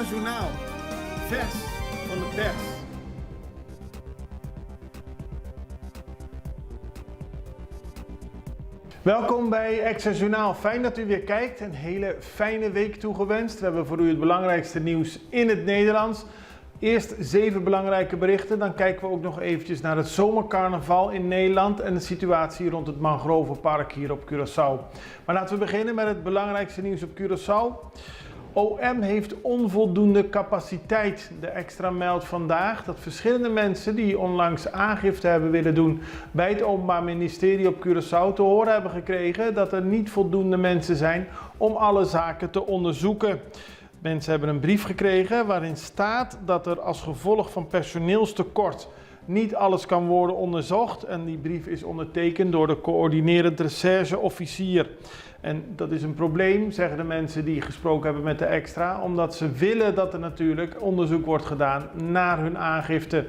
Extra Journaal, vers van de pers. Welkom bij Extra Journaal. Fijn dat u weer kijkt. Een hele fijne week toegewenst. We hebben voor u het belangrijkste nieuws in het Nederlands. Eerst 7 belangrijke berichten. Dan kijken we ook nog eventjes naar het zomercarnaval in Nederland en de situatie rond het Mangrovenpark hier op Curaçao. Maar laten we beginnen met het belangrijkste nieuws op Curaçao. OM heeft onvoldoende capaciteit. De Extra meldt vandaag dat verschillende mensen die onlangs aangifte hebben willen doen bij het Openbaar Ministerie op Curaçao te horen hebben gekregen dat er niet voldoende mensen zijn om alle zaken te onderzoeken. Mensen hebben een brief gekregen waarin staat dat er als gevolg van personeelstekort niet alles kan worden onderzocht. En die brief is ondertekend door de coördinerend rechercheofficier. En dat is een probleem, zeggen de mensen die gesproken hebben met de Extra, omdat ze willen dat er natuurlijk onderzoek wordt gedaan naar hun aangifte.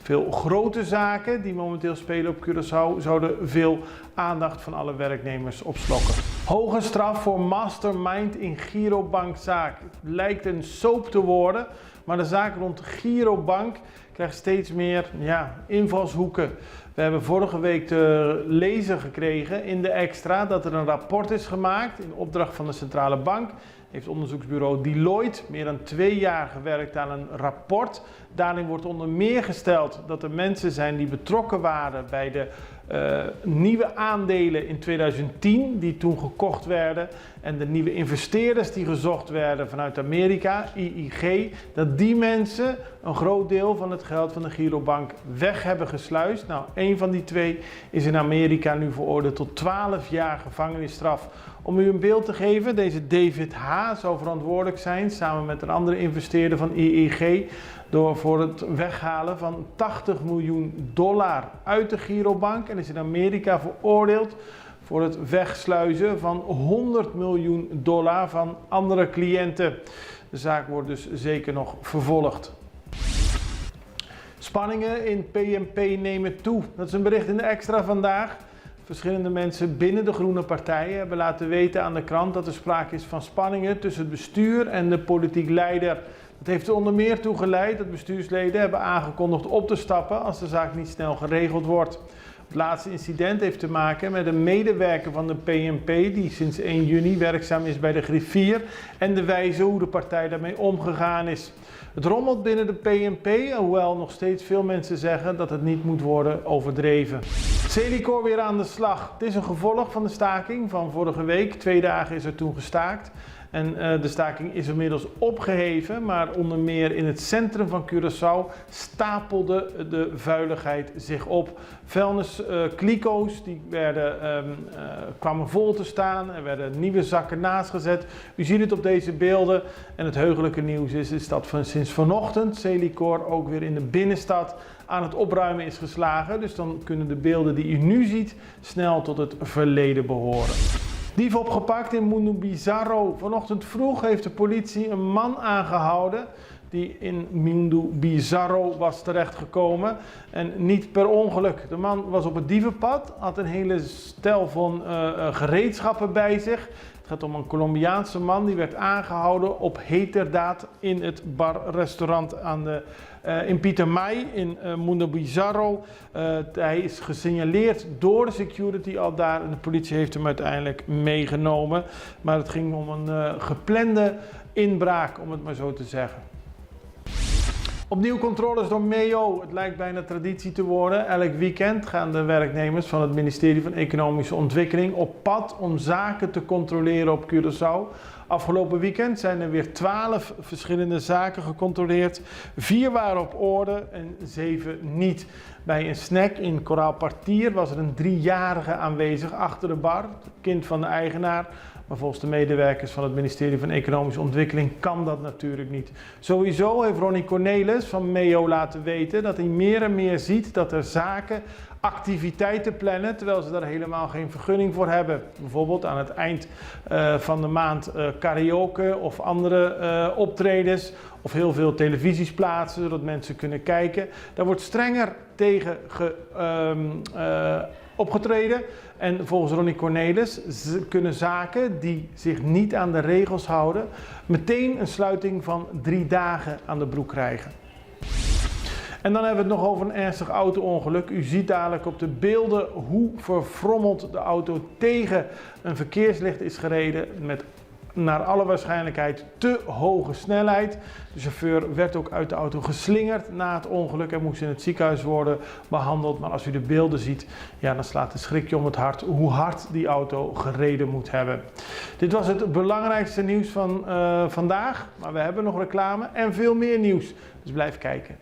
Veel grote zaken die momenteel spelen op Curaçao zouden veel aandacht van alle werknemers opslokken. Hoge straf voor mastermind in Girobankzaak. Het lijkt een soap te worden, maar de zaak rond Girobank krijgt steeds meer invalshoeken. We hebben vorige week te lezen gekregen in de Extra dat er een rapport is gemaakt in opdracht van de Centrale Bank. Heeft onderzoeksbureau Deloitte meer dan 2 jaar gewerkt aan een rapport. Daarin wordt onder meer gesteld dat er mensen zijn die betrokken waren bij de nieuwe aandelen in 2010 die toen gekocht werden. En de nieuwe investeerders die gezocht werden vanuit Amerika, IIG, dat die mensen een groot deel van het geld van de Girobank weg hebben gesluist. Nou, een van die 2 is in Amerika nu veroordeeld tot 12 jaar gevangenisstraf. Om u een beeld te geven, deze David H. zou verantwoordelijk zijn samen met een andere investeerder van IIG voor het weghalen van $80 miljoen uit de Girobank en is in Amerika veroordeeld voor het wegsluizen van $100 miljoen van andere cliënten. De zaak wordt dus zeker nog vervolgd. Spanningen in PNP nemen toe. Dat is een bericht in de Extra vandaag. Verschillende mensen binnen de groene partijen hebben laten weten aan de krant dat er sprake is van spanningen tussen het bestuur en de politiek leider. Dat heeft er onder meer toe geleid dat bestuursleden hebben aangekondigd op te stappen als de zaak niet snel geregeld wordt. Het laatste incident heeft te maken met een medewerker van de PNP die sinds 1 juni werkzaam is bij de Griffier en de wijze hoe de partij daarmee omgegaan is. Het rommelt binnen de PNP, hoewel nog steeds veel mensen zeggen dat het niet moet worden overdreven. Celicour weer aan de slag. Het is een gevolg van de staking van vorige week. 2 dagen is er toen gestaakt. En de staking is inmiddels opgeheven, maar onder meer in het centrum van Curaçao stapelde de vuiligheid zich op. Vuilniskliko's die kwamen vol te staan, er werden nieuwe zakken naast gezet. U ziet het op deze beelden en het heugelijke nieuws is dat sinds vanochtend Celicour ook weer in de binnenstad aan het opruimen is geslagen. Dus dan kunnen de beelden die u nu ziet snel tot het verleden behoren. Dief opgepakt in Mundo Bizarro. Vanochtend vroeg heeft de politie een man aangehouden die in Mundo Bizarro was terechtgekomen en niet per ongeluk. De man was op het dievenpad, had een hele stel van gereedschappen bij zich. Het gaat om een Colombiaanse man die werd aangehouden op heterdaad in het bar-restaurant in Pietermai in Mundo Bizarro. Hij is gesignaleerd door de security al daar en de politie heeft hem uiteindelijk meegenomen. Maar het ging om een geplande inbraak, om het maar zo te zeggen. Opnieuw controles door MEO. Het lijkt bijna traditie te worden. Elk weekend gaan de werknemers van het ministerie van Economische Ontwikkeling op pad om zaken te controleren op Curaçao. Afgelopen weekend zijn er weer 12 verschillende zaken gecontroleerd. 4 waren op orde en 7 niet. Bij een snack in Koraalpartier was er een 3-jarige aanwezig achter de bar, het kind van de eigenaar. Maar volgens de medewerkers van het ministerie van Economische Ontwikkeling kan dat natuurlijk niet. Sowieso heeft Ronnie Cornelis van MEO laten weten dat hij meer en meer ziet dat er zaken activiteiten plannen terwijl ze daar helemaal geen vergunning voor hebben. Bijvoorbeeld aan het eind van de maand karaoke of andere optredens of heel veel televisies plaatsen zodat mensen kunnen kijken. Daar wordt strenger tegen opgetreden. En volgens Ronnie Cornelis kunnen zaken die zich niet aan de regels houden meteen een sluiting van 3 dagen aan de broek krijgen. En dan hebben we het nog over een ernstig auto-ongeluk. U ziet dadelijk op de beelden hoe verfrommeld de auto tegen een verkeerslicht is gereden met naar alle waarschijnlijkheid te hoge snelheid. De chauffeur werd ook uit de auto geslingerd na het ongeluk en moest in het ziekenhuis worden behandeld. Maar als u de beelden ziet, ja, dan slaat het schrikje om het hart hoe hard die auto gereden moet hebben. Dit was het belangrijkste nieuws van vandaag. Maar we hebben nog reclame en veel meer nieuws. Dus blijf kijken.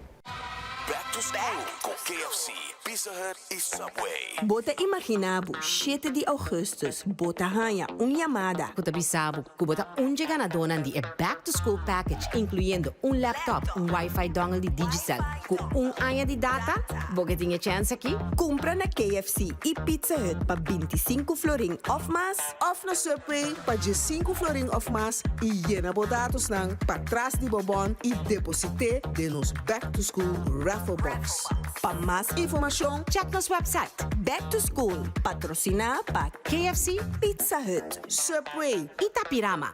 Back to school com KFC, Pizza Hut e Subway. Bota imaginabu, 7 de Augustus, bota hanya Yamada. Kuta bisabu, kubota ganadona di back to school package, incluyendo laptop, wifi dongle di Digicel, ku anya di data, bogetinha chance aqui. Compra na KFC e Pizza Hut pa 25 floring of mas. Of na Subway, pa 5 floring of mas, e llena bodatos nang patras di bobon e deposite de nos back to school raffle box. Pa mas information, Check ons website. back to school, patrocina pa KFC Pizza Hut. Subway. Itapirama.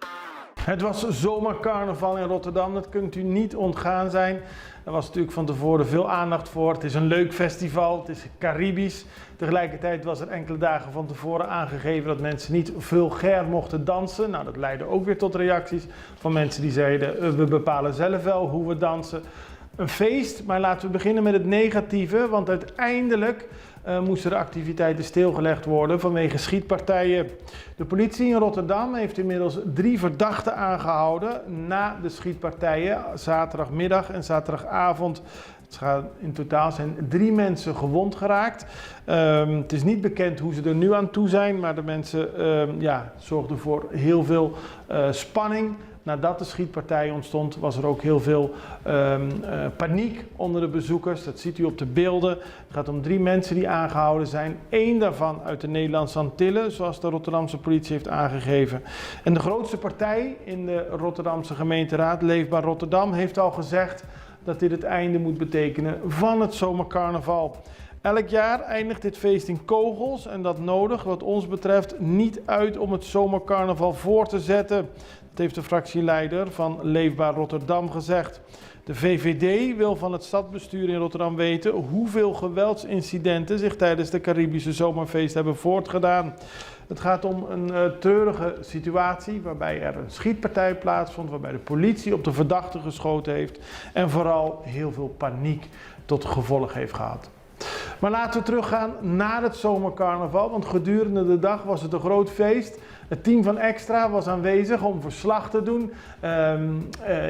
Het was zomercarnaval in Rotterdam, dat kunt u niet ontgaan zijn. Er was natuurlijk van tevoren veel aandacht voor. Het is een leuk festival, het is Caribisch. Tegelijkertijd was er enkele dagen van tevoren aangegeven dat mensen niet vulgair mochten dansen. Nou, dat leidde ook weer tot reacties van mensen die zeiden, we bepalen zelf wel hoe we dansen. Een feest, maar laten we beginnen met het negatieve, want uiteindelijk moesten de activiteiten stilgelegd worden vanwege schietpartijen. De politie in Rotterdam heeft inmiddels 3 verdachten aangehouden na de schietpartijen, zaterdagmiddag en zaterdagavond. In totaal zijn 3 mensen gewond geraakt. Het is niet bekend hoe ze er nu aan toe zijn, maar de mensen zorgden voor heel veel spanning. Nadat de schietpartij ontstond, was er ook heel veel paniek onder de bezoekers. Dat ziet u op de beelden. Het gaat om 3 mensen die aangehouden zijn. 1 daarvan uit de Nederlandse Antillen, zoals de Rotterdamse politie heeft aangegeven. En de grootste partij in de Rotterdamse gemeenteraad, Leefbaar Rotterdam, heeft al gezegd dat dit het einde moet betekenen van het zomercarnaval. Elk jaar eindigt dit feest in kogels en dat nodig wat ons betreft niet uit om het zomercarnaval voor te zetten. Dat heeft de fractieleider van Leefbaar Rotterdam gezegd. De VVD wil van het stadsbestuur in Rotterdam weten hoeveel geweldsincidenten zich tijdens de Caribische zomerfeest hebben voortgedaan. Het gaat om een treurige situatie waarbij er een schietpartij plaatsvond, waarbij de politie op de verdachte geschoten heeft en vooral heel veel paniek tot gevolg heeft gehad. Maar laten we teruggaan naar het zomercarnaval, want gedurende de dag was het een groot feest. Het team van Extra was aanwezig om verslag te doen.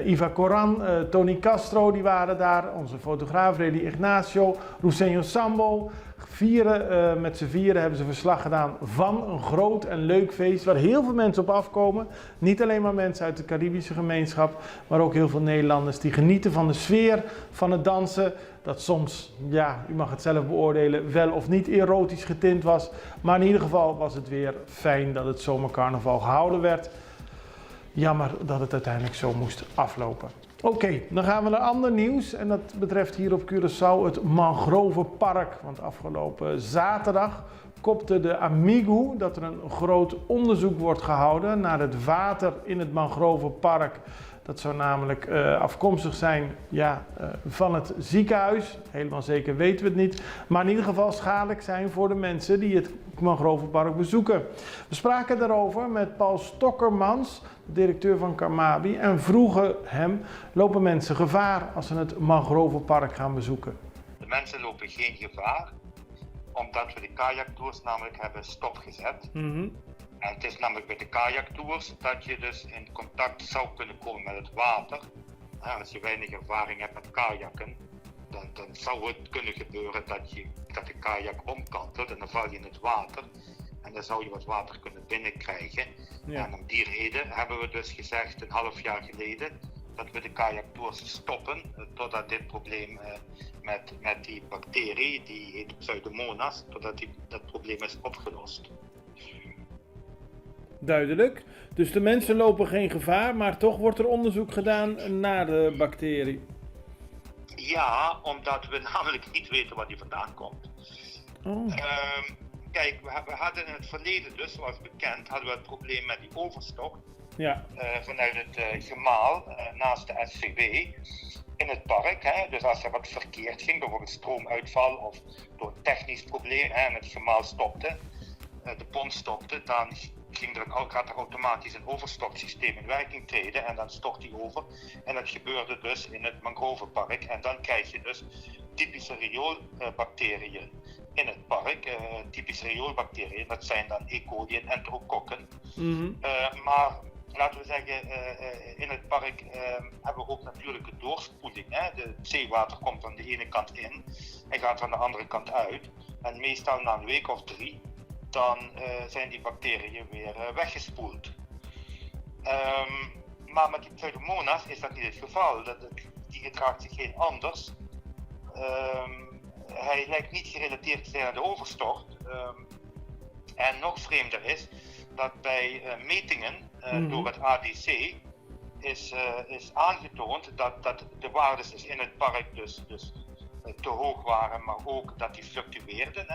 Iva Coran, Tony Castro, die waren daar. Onze fotograaf Reli Ignacio, Rusenio Sambo. Met z'n vieren hebben ze verslag gedaan van een groot en leuk feest waar heel veel mensen op afkomen. Niet alleen maar mensen uit de Caribische gemeenschap, maar ook heel veel Nederlanders die genieten van de sfeer van het dansen. Dat soms, ja, u mag het zelf beoordelen, wel of niet erotisch getint was. Maar in ieder geval was het weer fijn dat het zomercarnaval gehouden werd. Jammer dat het uiteindelijk zo moest aflopen. Oké, dan gaan we naar ander nieuws en dat betreft hier op Curaçao het Mangrovenpark. Want afgelopen zaterdag kopte de Amigo dat er een groot onderzoek wordt gehouden naar het water in het Mangrovenpark. Dat zou namelijk afkomstig zijn van het ziekenhuis. Helemaal zeker weten we het niet. Maar in ieder geval schadelijk zijn voor de mensen die het Mangrovenpark bezoeken. We spraken daarover met Paul Stokkermans, directeur van Carmabi. En vroegen hem, lopen mensen gevaar als ze het Mangrovenpark gaan bezoeken? De mensen lopen geen gevaar, omdat we de kajaktours namelijk hebben stopgezet. En het is namelijk bij de kajaktours dat je dus in contact zou kunnen komen met het water. Als je weinig ervaring hebt met kajakken, dan zou het kunnen gebeuren dat de kajak omkantelt en dan val je in het water. En dan zou je wat water kunnen binnenkrijgen. Ja. En om die reden hebben we dus gezegd een half jaar geleden dat we de kajaktours stoppen totdat dit probleem met die bacterie, die heet Pseudomonas, totdat dat probleem is opgelost. Duidelijk. Dus de mensen lopen geen gevaar, maar toch wordt er onderzoek gedaan naar de bacterie. Ja, omdat we namelijk niet weten waar die vandaan komt. kijk, we hadden in het verleden dus, zoals bekend, hadden we het probleem met die overstok vanuit het gemaal naast de SVB in het park. Hè. Dus als er wat verkeerd ging, bijvoorbeeld stroomuitval of door een technisch probleem en het gemaal stopte, de pomp stopte, dan gaat er automatisch een overstoksysteem in werking treden en dan stort die over. En dat gebeurde dus in het mangrovenpark en dan krijg je dus typische rioolbacteriën in het park. Typische rioolbacteriën, dat zijn dan E. coli en enterokokken. Maar laten we zeggen, in het park hebben we ook natuurlijke doorspoeling. Hè? Het zeewater komt aan de ene kant in en gaat aan de andere kant uit. En meestal na een week of 3, dan zijn die bacteriën weer weggespoeld. Maar met die Pseudomonas is dat niet het geval. Die gedraagt zich heel anders. Hij lijkt niet gerelateerd te zijn aan de overstort. En nog vreemder is dat bij metingen door het ADC is aangetoond dat de waardes dus in het park dus te hoog waren, maar ook dat die fluctueerden.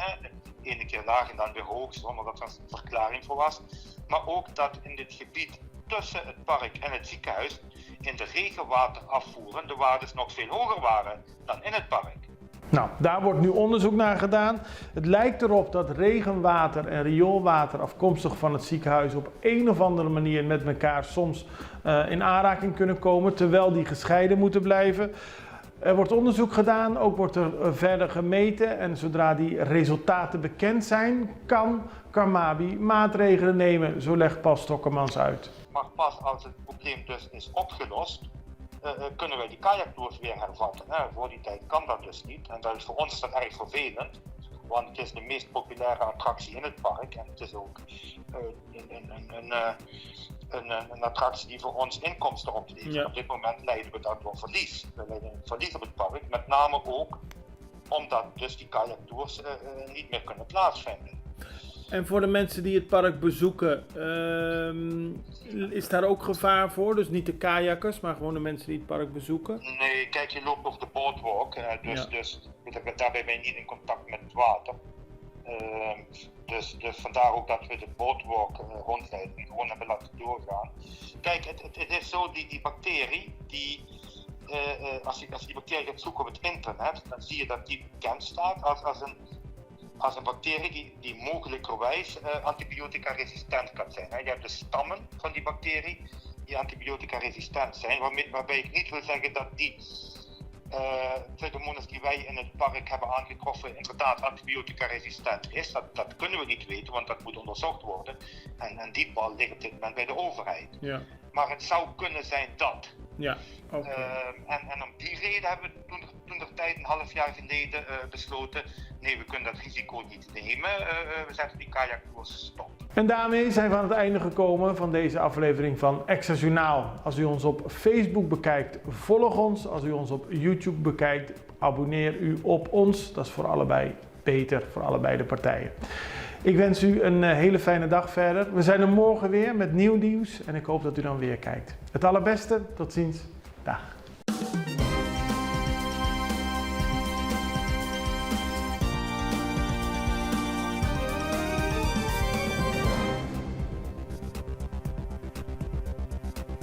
De ene keer laag en dan weer hoog, zonder dat er een verklaring voor was. Maar ook dat in dit gebied tussen het park en het ziekenhuis in de regenwaterafvoeren de waardes nog veel hoger waren dan in het park. Nou, daar wordt nu onderzoek naar gedaan. Het lijkt erop dat regenwater en rioolwater afkomstig van het ziekenhuis op een of andere manier met elkaar soms in aanraking kunnen komen, terwijl die gescheiden moeten blijven. Er wordt onderzoek gedaan, ook wordt er verder gemeten en zodra die resultaten bekend zijn, kan Carmabi maatregelen nemen, zo legt Paul Stokkemans uit. Maar pas als het probleem dus is opgelost, kunnen wij die kajaktours weer hervatten. Voor die tijd kan dat dus niet en dat is voor ons dan erg vervelend, want het is de meest populaire attractie in het park en het is ook een attractie die voor ons inkomsten oplevert. Ja. Op dit moment lijden we daardoor verlies. We lijden verlies op het park, met name ook omdat dus die kajaktours niet meer kunnen plaatsvinden. En voor de mensen die het park bezoeken, is daar ook gevaar voor? Dus niet de kajakkers, maar gewoon de mensen die het park bezoeken? Nee, kijk, je loopt over de boardwalk, dus daarbij ben je niet in contact met het water. Dus vandaar ook dat we de boardwalk rondleiding gewoon hebben laten doorgaan. Kijk, het is zo, die bacterie, als je die bacterie gaat zoeken op het internet, dan zie je dat die bekend staat als een bacterie die mogelijkerwijs antibiotica-resistent kan zijn. Je hebt de stammen van die bacterie die antibiotica-resistent zijn, waarbij ik niet wil zeggen dat die Pseudomonas die wij in het park hebben aangetroffen inderdaad antibiotica-resistent is. Dat kunnen we niet weten, want dat moet onderzocht worden. En die bal ligt op dit moment bij de overheid. Ja. Maar het zou kunnen zijn dat. Ja, okay. En om die reden hebben we toen de tijd, een half jaar geleden, besloten, nee, we kunnen dat risico niet nemen. We zetten die kajaktours stop. En daarmee zijn we aan het einde gekomen van deze aflevering van Extra Journaal. Als u ons op Facebook bekijkt, volg ons. Als u ons op YouTube bekijkt, abonneer u op ons. Dat is voor allebei beter, voor allebei de partijen. Ik wens u een hele fijne dag verder. We zijn er morgen weer met nieuw nieuws en ik hoop dat u dan weer kijkt. Het allerbeste, tot ziens. Dag.